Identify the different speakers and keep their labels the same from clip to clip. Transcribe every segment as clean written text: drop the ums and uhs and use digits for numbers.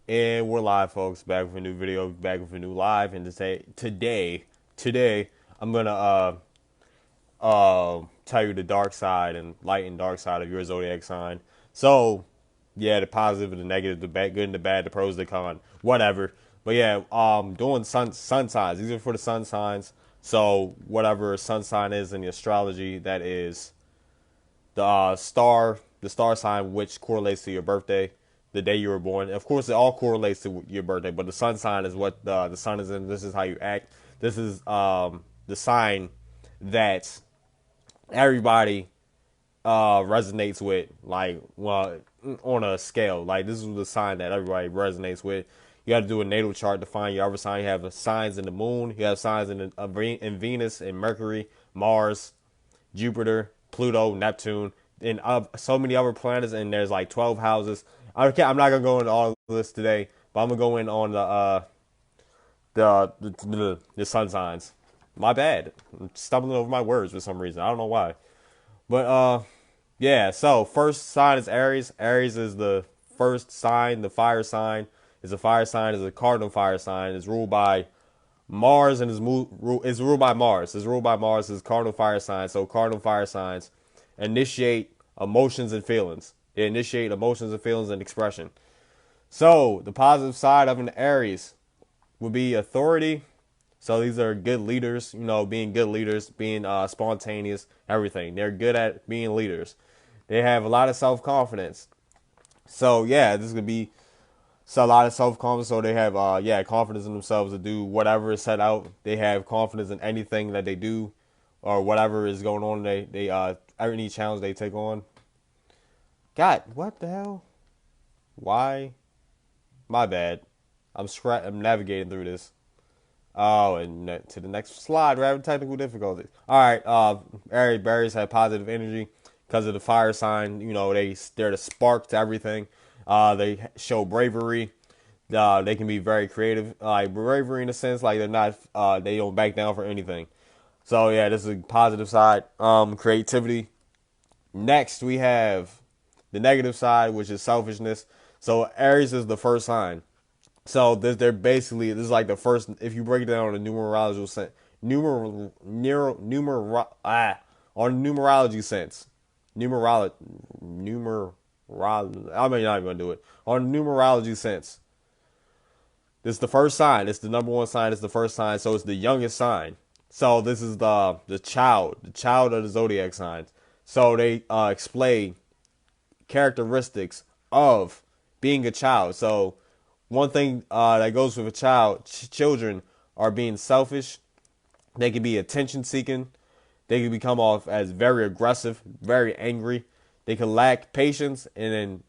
Speaker 1: And we're live, folks. Back with a new video, back with a new live. And today, I'm gonna tell you the dark side and light and dark side of your zodiac sign. So, yeah, the positive and the negative, the bad, good and the bad, the pros, the con, whatever. But yeah, doing sun signs. These are for the sun signs. So whatever sun sign is in the astrology, that is the star sign which correlates to your birthday, the day you were born. Of course, it all correlates to your birthday, but the sun sign is what the sun is in. This is how you act. This is the sign that everybody resonates with, like, well, on a scale. Like, this is the sign that everybody resonates with. You got to do a natal chart to find your other sign. You have signs in the moon. You have signs in Venus and Mercury, Mars, Jupiter, Pluto, Neptune, and so many other planets. And there's like 12 houses. I'm not gonna go into all of this today, but I'm gonna go in on the sun signs. My bad. I'm stumbling over my words for some reason. I don't know why. But yeah. So first sign is Aries. Aries is the first sign. The fire sign is a fire sign. Is a cardinal fire sign. It's ruled by Mars and is ruled by Mars. It's ruled by Mars. Is cardinal fire sign. So cardinal fire signs initiate emotions and feelings. They initiate emotions and feelings and expression. So the positive side of an Aries would be authority. So these are good leaders, being good leaders, being spontaneous, everything. They're good at being leaders. They have a lot of self-confidence. So yeah, this is gonna be a lot of self-confidence. So they have confidence in themselves to do whatever is set out. They have confidence in anything that they do, or whatever is going on. They any challenge they take on. God, what the hell? Why? My bad. I'm navigating through this. Oh, and to the next slide, we're having technical difficulties. All right, Aries have positive energy because of the fire sign. They're the spark to everything. They show bravery. They can be very creative, like bravery in a sense, like they don't back down for anything. So yeah, this is a positive side. Creativity. Next, we have the negative side, which is selfishness. So Aries is the first sign. So they're basically, this is like the first. If you break it down on a numerological sense, on a numerology sense, numerology, I'm not even gonna do it on a numerology sense. This is the first sign. It's the number one sign. It's the first sign. So it's the youngest sign. So this is the child of the zodiac signs. So they explain characteristics of being a child. So one thing that goes with a child, children are being selfish. They can be attention seeking. They can become off as very aggressive, very angry. They can lack patience and then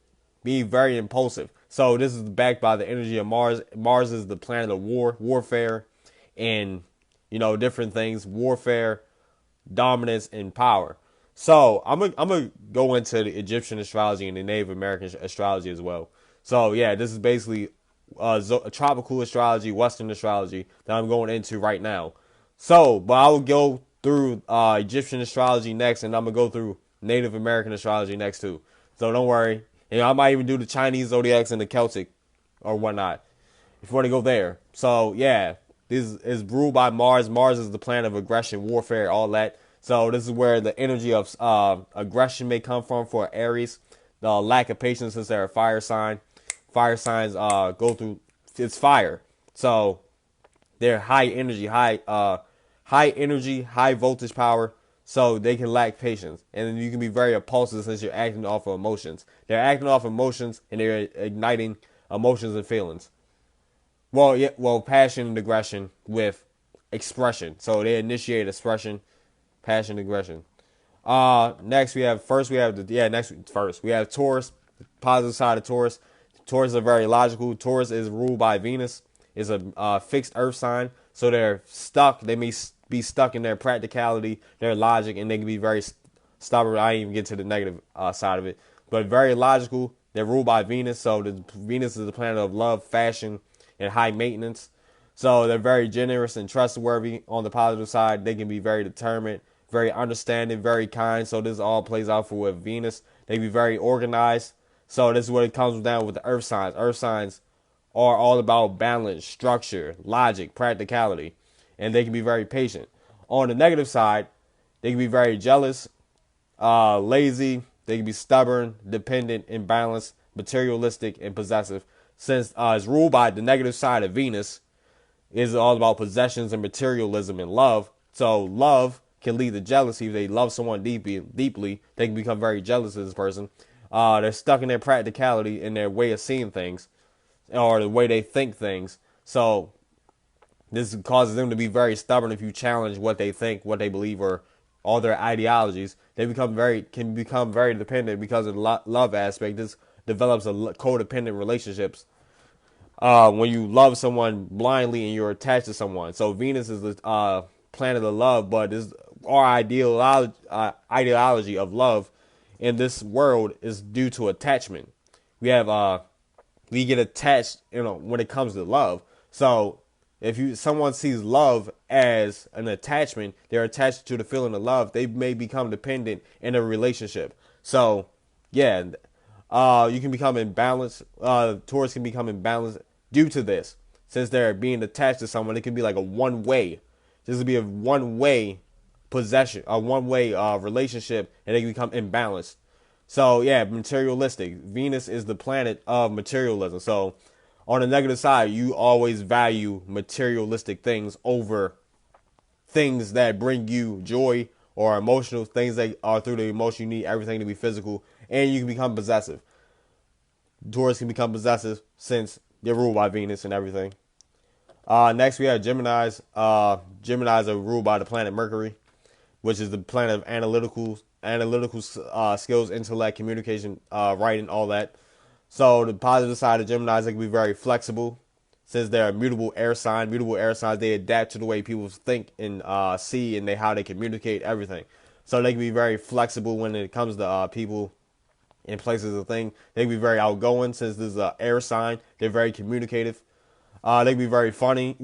Speaker 1: be very impulsive. So this is backed by the energy of Mars. Mars is the planet of warfare, and different things, warfare, dominance, and power. So I'm gonna go into the Egyptian astrology and the Native American astrology as well. So yeah, this is basically tropical astrology, Western astrology that I'm going into right now. So, but I will go through Egyptian astrology next, and I'm gonna go through Native American astrology next too. So don't worry. I might even do the Chinese zodiacs and the Celtic or whatnot if you want to go there. So yeah, this is ruled by Mars. Mars is the planet of aggression, warfare, all that. So this is where the energy of aggression may come from for Aries. The lack of patience since they're a fire sign. Fire signs go through, it's fire. So they're high energy, high voltage power. So they can lack patience, and then you can be very impulsive since you're acting off of emotions. They're acting off emotions, and they're igniting emotions and feelings. Passion and aggression with expression. So they initiate expression, passion, aggression. Next we have Taurus, positive side of Taurus. Taurus are very logical. Taurus is ruled by Venus. Is a fixed Earth sign, so they're stuck. They may be stuck in their practicality, their logic, and they can be very stubborn. I ain't even get to the negative side of it, but very logical. They're ruled by Venus, so Venus is the planet of love, fashion, and high maintenance. So they're very generous and trustworthy. On the positive side, they can be very determined, very understanding, very kind. So this all plays out for with Venus. They can be very organized. So this is what it comes down with the Earth signs. Earth signs are all about balance, structure, logic, practicality, and they can be very patient. On the negative side, they can be very jealous, lazy, they can be stubborn, dependent, imbalanced, materialistic, and possessive. Since it's ruled by the negative side of Venus, is all about possessions and materialism and love. So love can lead to jealousy. If they love someone deeply, they can become very jealous of this person. They're stuck in their practicality and their way of seeing things, or the way they think things. So this causes them to be very stubborn. If you challenge what they think, what they believe, or all their ideologies, they can become very dependent because of the love aspect. This develops a codependent relationships when you love someone blindly and you're attached to someone. So Venus is the planet of love, but this our ideology of love in this world is due to attachment. We get attached, when it comes to love. So if someone sees love as an attachment, they're attached to the feeling of love. They may become dependent in a relationship. So yeah, you can become imbalanced. Taurus can become imbalanced due to this. Since they're being attached to someone, it can be like a one way. This would be a one way possession, a one way relationship, and they can become imbalanced. So yeah, materialistic. Venus is the planet of materialism. So on the negative side, you always value materialistic things over things that bring you joy or emotional things that are through the emotion. You need everything to be physical, and you can become possessive. Taurus can become possessive since they're ruled by Venus and everything. Next, we have Geminis. Geminis are ruled by the planet Mercury, which is the planet of analytical skills, intellect, communication, writing, all that. So the positive side of Geminis, they can be very flexible. Since they're a mutable air sign, they adapt to the way people think and see, and how they communicate everything. So they can be very flexible when it comes to people in places of thing. They can be very outgoing. Since this is an air sign, they're very communicative. They can be very funny,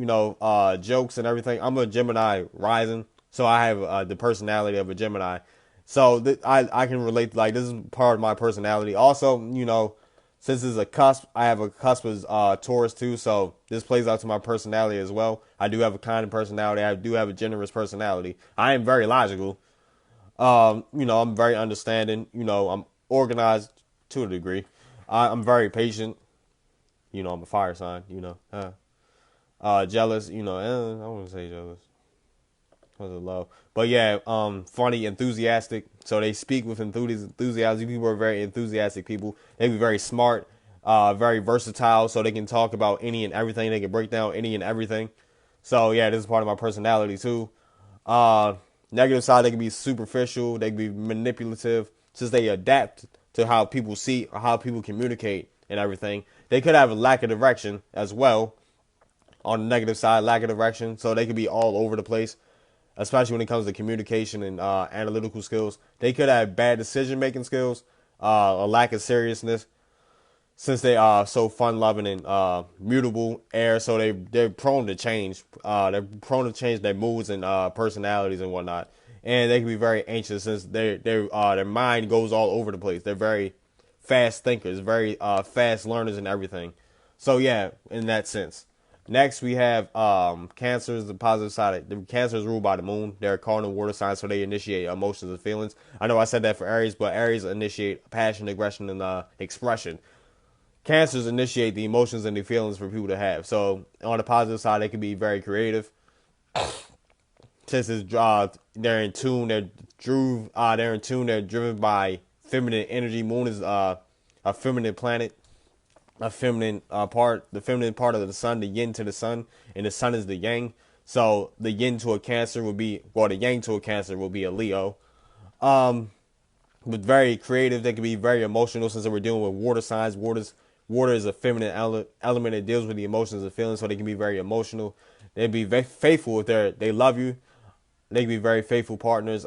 Speaker 1: jokes and everything. I'm a Gemini rising, so I have the personality of a Gemini. So I can relate. Like, this is part of my personality. Also, since it's a cusp, I have a cusp as Taurus too. So this plays out to my personality as well. I do have a kind of personality. I do have a generous personality. I am very logical. I'm very understanding. I'm organized to a degree. I'm very patient. I'm a fire sign. Jealous. I wouldn't say jealous. Because of love. But yeah, funny, enthusiastic. So they speak with enthusiasm. People are very enthusiastic people. They be very smart, very versatile. So they can talk about any and everything. They can break down any and everything. So yeah, this is part of my personality too. Negative side, they can be superficial. They can be manipulative. Since they adapt to how people see or how people communicate and everything. They could have a lack of direction as well. On the negative side, lack of direction. So they could be all over the place, especially when it comes to communication and analytical skills. They could have bad decision-making skills, a lack of seriousness, since they are so fun-loving and mutable air. So they're prone to change. They're prone to change their moods and personalities and whatnot. And they can be very anxious since their mind goes all over the place. They're very fast thinkers, very fast learners and everything. So yeah, in that sense. Next, we have Cancer is the positive side. The Cancer is ruled by the moon. They're a cardinal water sign, so they initiate emotions and feelings. I know I said that for Aries, but Aries initiate passion, aggression, and expression. Cancers initiate the emotions and the feelings for people to have. So on the positive side, they can be very creative. Since they're in tune, they're driven by feminine energy. Moon is a feminine planet. A feminine part, the feminine part of the sun, the yin to the sun, and the sun is the yang. So the yin to a Cancer would be, the yang to a Cancer will be a Leo. But very creative. They can be very emotional since we're dealing with water signs. Water is a feminine element that deals with the emotions and feelings, so they can be very emotional. They'd be very faithful if they love you. They can be very faithful partners,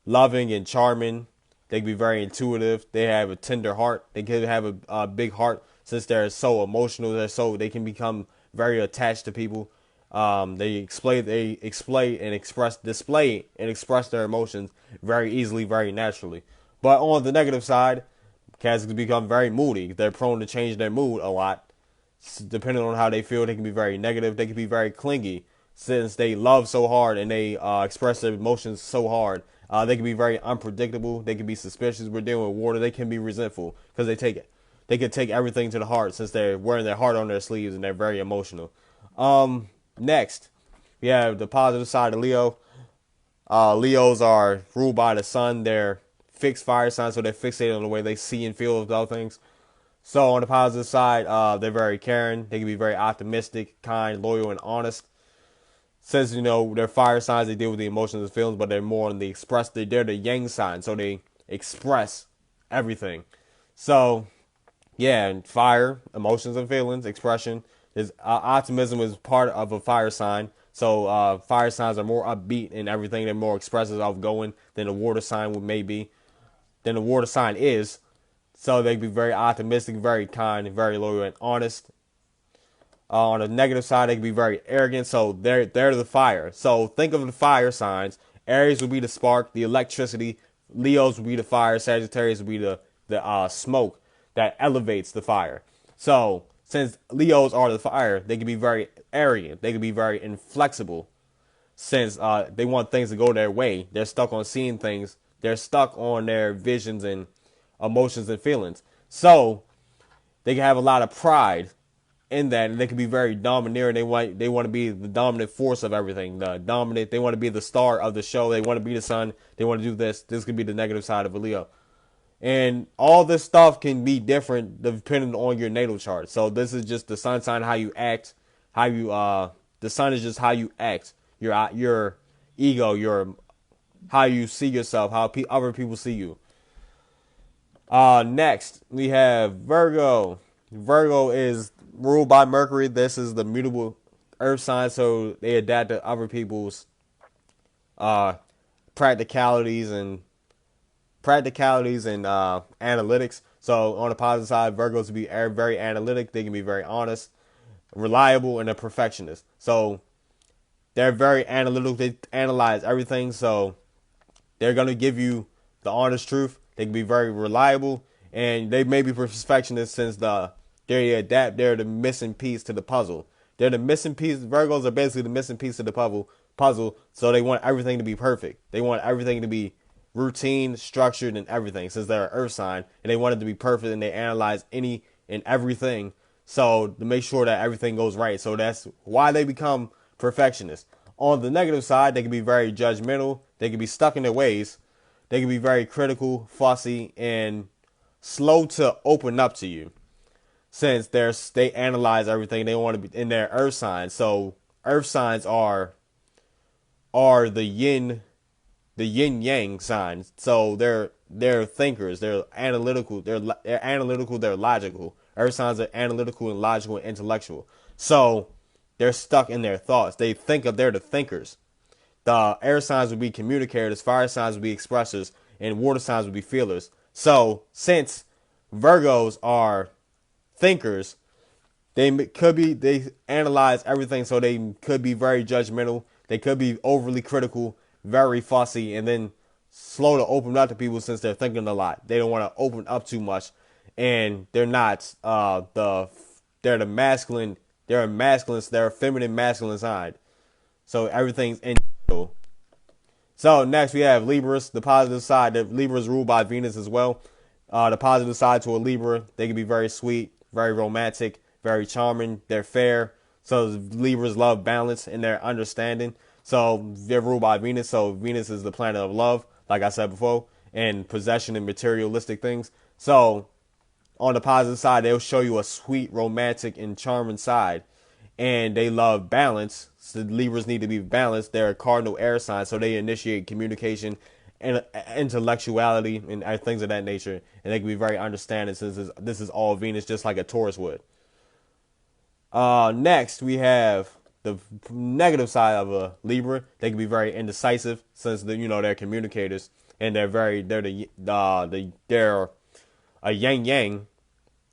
Speaker 1: loving and charming. They can be very intuitive. They have a tender heart. They can have a big heart since they're so emotional. They can become very attached to people. They display and express their emotions very easily, very naturally. But on the negative side, Cancers can become very moody. They're prone to change their mood a lot. Depending on how they feel, they can be very negative. They can be very clingy since they love so hard and they express their emotions so hard. They can be very unpredictable. They can be suspicious. We're dealing with water. They can be resentful because they can take everything to the heart since they're wearing their heart on their sleeves and they're very emotional. Next, we have the positive side of Leo. Leos are ruled by the sun. They're fixed fire signs, so they're fixated on the way they see and feel about things. So on the positive side, they're very caring. They can be very optimistic, kind, loyal, and honest. Since they're fire signs, they deal with the emotions and feelings, but they're more on the express. They're the yang sign, so they express everything. So yeah, fire, emotions and feelings, expression. Is optimism is part of a fire sign. So fire signs are more upbeat in everything. They're more expressive, outgoing than a water sign would maybe. Than the water sign is. So they can be very optimistic, very kind, very loyal and honest. On the negative side, they can be very arrogant. So they're the fire. So think of the fire signs. Aries would be the spark, the electricity. Leos would be the fire. Sagittarius would be the smoke that elevates the fire. So since Leos are the fire, they can be very arrogant. They can be very inflexible. Since they want things to go their way, they're stuck on seeing things. They're stuck on their visions and emotions and feelings. So they can have a lot of pride in that, and they can be very domineering. They want to be the dominant force of everything. They want to be the star of the show. They want to be the sun. They want to do this. This could be the negative side of a Leo. And all this stuff can be different depending on your natal chart. So this is just the sun sign, how you act, the sun is just how you act, your ego, your how you see yourself, how other people see you. Next, we have Virgo. Virgo is ruled by Mercury. This is the mutable earth sign, so they adapt to other people's practicalities and analytics. So on the positive side, Virgos will be very analytic. They can be very honest, reliable, and a perfectionist. So they're very analytical. They analyze everything. So they're going to give you the honest truth. They can be very reliable, and they may be perfectionists since they adapt. They're the missing piece to the puzzle. They're the missing piece. Virgos are basically the missing piece to the puzzle. So they want everything to be perfect. They want everything to be routine, structured, and everything. Since they're an earth sign, and they want it to be perfect, and they analyze any and everything. So to make sure that everything goes right. So that's why they become perfectionists. On the negative side, they can be very judgmental. They can be stuck in their ways. They can be very critical, fussy, and slow to open up to you. Since they analyze everything, they want to be in their earth signs. So earth signs are the yin yang signs. So they're thinkers. They're analytical. They're analytical. They're logical. Earth signs are analytical and logical and intellectual. So they're stuck in their thoughts. They're the thinkers. The air signs would be communicators, fire signs would be expressors, and water signs would be feelers. So since Virgos are thinkers, they analyze everything, so they could be very judgmental. They could be overly critical, very fussy, and then slow to open up to people since they're thinking a lot. They don't want to open up too much, and they're not they're the masculine. They're a feminine masculine side. So everything's in. So next we have Libras, the positive side. The Libras ruled by Venus as well. The positive side to a Libra, they can be very sweet, very romantic, very charming. They're fair. So Libras love balance in their understanding. So they're ruled by Venus. So Venus is the planet of love, like I said before, and possession and materialistic things. So on the positive side, they'll show you a sweet, romantic, and charming side. And they love balance. So Libras need to be balanced. They're a cardinal air sign, so they initiate communication and intellectuality and things of that nature. And they can be very understanding since this is all Venus, just like a Taurus would. Next, we have the negative side of a Libra. They can be very indecisive since they're communicators and they're a yang yang.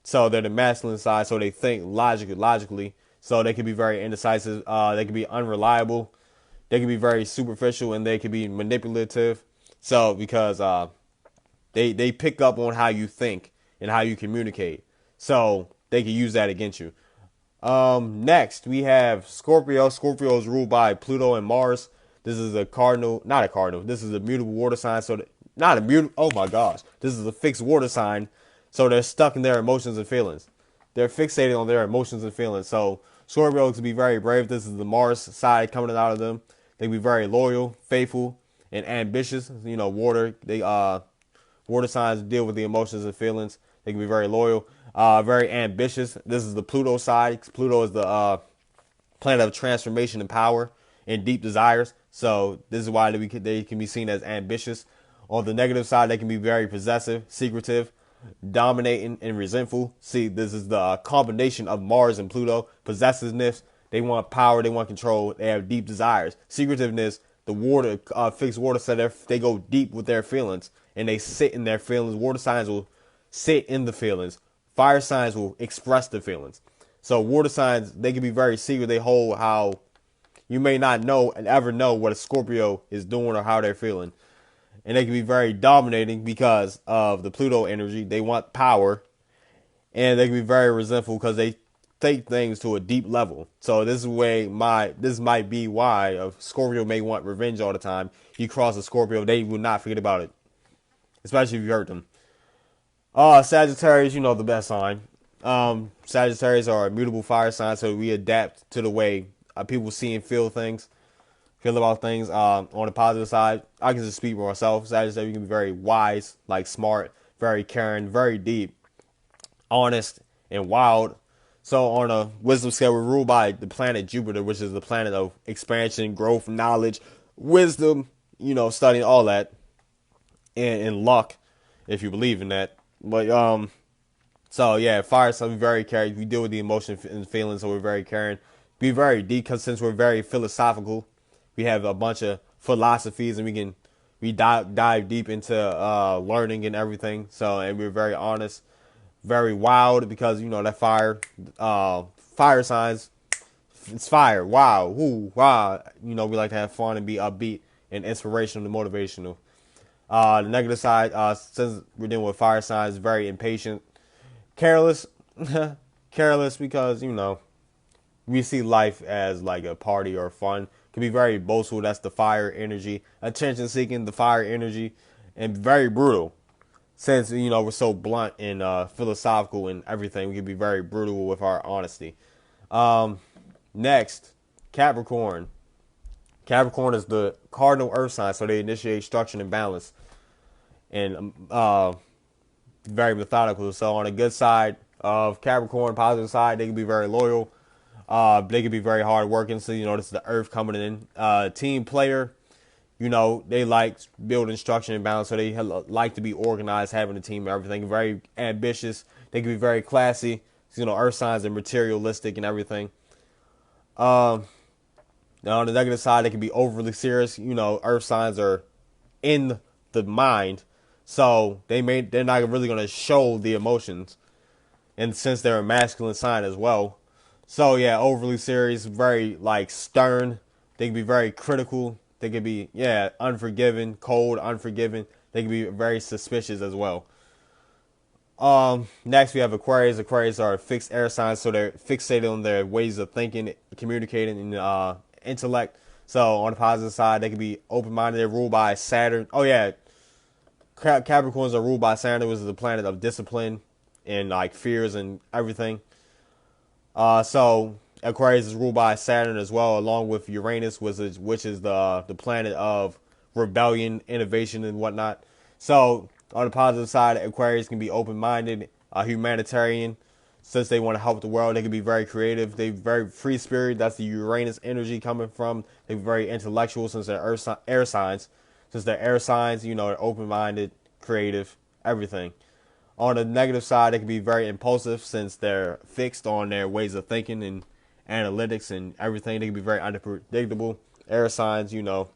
Speaker 1: So they're the masculine side, so they think logically. So they can be very indecisive. They can be unreliable. They can be very superficial, and they can be manipulative. So because they pick up on how you think and how you communicate, so they can use that against you. Next we have Scorpio. Scorpio is ruled by Pluto and Mars. This is a cardinal, not a cardinal. This is a mutable water sign. So not a mutable. Oh my gosh, this is a fixed water sign. So they're stuck in their emotions and feelings. They're fixated on their emotions and feelings. So Scorpio can be very brave. This is the Mars side coming out of them. They can be very loyal, faithful, and ambitious. You know, water signs deal with the emotions and feelings. They can be very loyal, very ambitious. This is the Pluto side. Pluto is the planet of transformation and power and deep desires. So this is why they can be seen as ambitious. On the negative side, they can be very possessive, secretive, dominating, and resentful. See, this is the combination of Mars and Pluto. Possessiveness, they want power, they want control, they have deep desires. Secretiveness, the water, fixed water sign, they go deep with their feelings and they sit in their feelings. Water signs will sit in the feelings. Fire signs will express the feelings. So water signs, they can be very secret. They hold how you may not know and ever know what a Scorpio is doing or how they're feeling. And they can be very dominating because of the Pluto energy. They want power. And they can be very resentful because they take things to a deep level. So this might be why a Scorpio may want revenge all the time. You cross a Scorpio, they will not forget about it. Especially if you hurt them. Sagittarius, you know the best sign. Sagittarius are a mutable fire sign, so we adapt to the way people see and feel about things. On the positive side, I can just speak for myself. Sagittarius, you can be very wise, like smart, very caring, very deep, honest, and wild. So on a wisdom scale, we're ruled by the planet Jupiter, which is the planet of expansion, growth, knowledge, wisdom, you know, studying all that, and luck, if you believe in that. But so yeah, fire sign, we very caring. We deal with the emotion and feelings, so we're very caring. Be very deep, because since we're very philosophical, we have a bunch of philosophies, and we dive deep into learning and everything. So, and we're very honest, very wild, because you know that fire signs, it's fire. Wow, whoo, wow. You know, we like to have fun and be upbeat and inspirational and motivational. The negative side, since we're dealing with fire signs, very impatient, careless, careless, because you know we see life as like a party or fun. Can be very boastful. That's the fire energy. Attention seeking, the fire energy, and very brutal. Since you know we're so blunt and philosophical and everything, we can be very brutal with our honesty. Next, Capricorn. Capricorn is the cardinal earth sign, so they initiate structure and balance, and very methodical. So on the good side of Capricorn, positive side, they can be very loyal. They can be very hard working. So you know this is the earth coming in. Team player, you know they like building structure and balance, so they like to be organized, having a team and everything. Very ambitious. They can be very classy. You know, earth signs are materialistic and everything. Now on the negative side, they can be overly serious. You know, earth signs are in the mind, so they're not really going to show the emotions, and since they're a masculine sign as well, so yeah, overly serious, very like stern. They can be very critical. They can be unforgiving, cold, unforgiving. They can be very suspicious as well. Next we have Aquarius. Aquarius are fixed air signs, so they're fixated on their ways of thinking, communicating, and intellect. So on the positive side, they can be open-minded. They're ruled by Saturn. Oh yeah, Capricorns are ruled by Saturn, which is the planet of discipline and like fears and everything. So Aquarius is ruled by Saturn as well, along with Uranus, which is the planet of rebellion, innovation, and whatnot. So on the positive side, Aquarius can be open-minded, humanitarian. Since they want to help the world, they can be very creative. They're very free spirit. That's the Uranus energy coming from. They're very intellectual since they're air signs. Since they're air signs, you know, they're open-minded, creative, everything. On the negative side, they can be very impulsive since they're fixed on their ways of thinking and analytics and everything. They can be very unpredictable. Air signs, you know,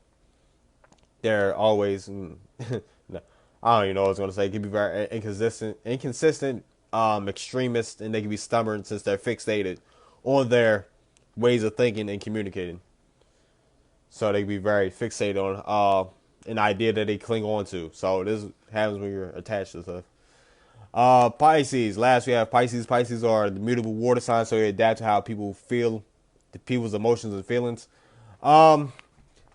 Speaker 1: they're always, I don't even know what I was going to say. They can be very inconsistent, extremist, and they can be stubborn since they're fixated on their ways of thinking and communicating. So they can be very fixated on an idea that they cling on to. So this happens when you're attached to stuff. Pisces. Last we have Pisces. Pisces are the mutable water signs, so they adapt to how people feel, the people's emotions and feelings. Um,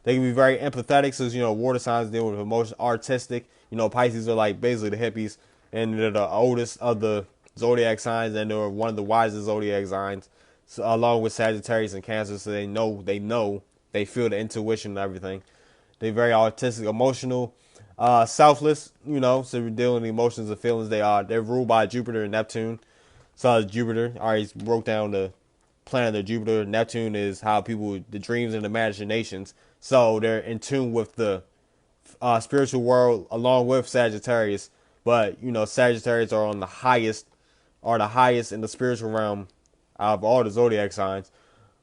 Speaker 1: they can be very empathetic, since water signs deal with emotion, artistic. Pisces are like basically the hippies, and they're the oldest of the zodiac signs, and they're one of the wisest zodiac signs, so, along with Sagittarius and Cancer. So they feel the intuition and everything. They're very artistic, emotional, selfless. So we're dealing with emotions and feelings. They're ruled by Jupiter and Neptune. So Jupiter, I already broke down the planet of Jupiter. Neptune is how people, the dreams and imaginations. So they're in tune with the spiritual world along with Sagittarius. But Sagittarius are the highest in the spiritual realm out of all the zodiac signs.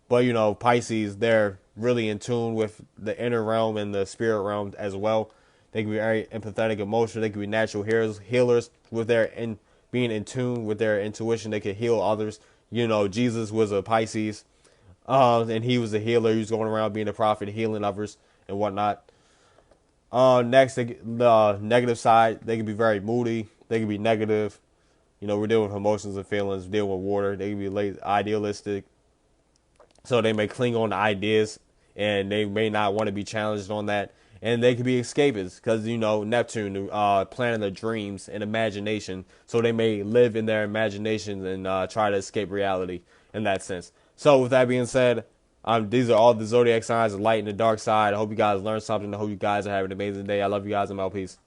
Speaker 1: But Pisces, they're really in tune with the inner realm and the spirit realm as well. They can be very empathetic, emotional. They can be natural healers with being in tune with their intuition. They can heal others. Jesus was a Pisces, and he was a healer. He was going around being a prophet, healing others and whatnot. Next, the negative side, they can be very moody. They can be negative. We're dealing with emotions and feelings. We're dealing with water. They can be idealistic. So they may cling on to ideas, and they may not want to be challenged on that. And they can be escapists because, Neptune, planet of dreams and imagination. So they may live in their imagination and try to escape reality in that sense. So with that being said, these are all the zodiac signs, the light and the dark side. I hope you guys learned something. I hope you guys are having an amazing day. I love you guys. I'm out. Peace.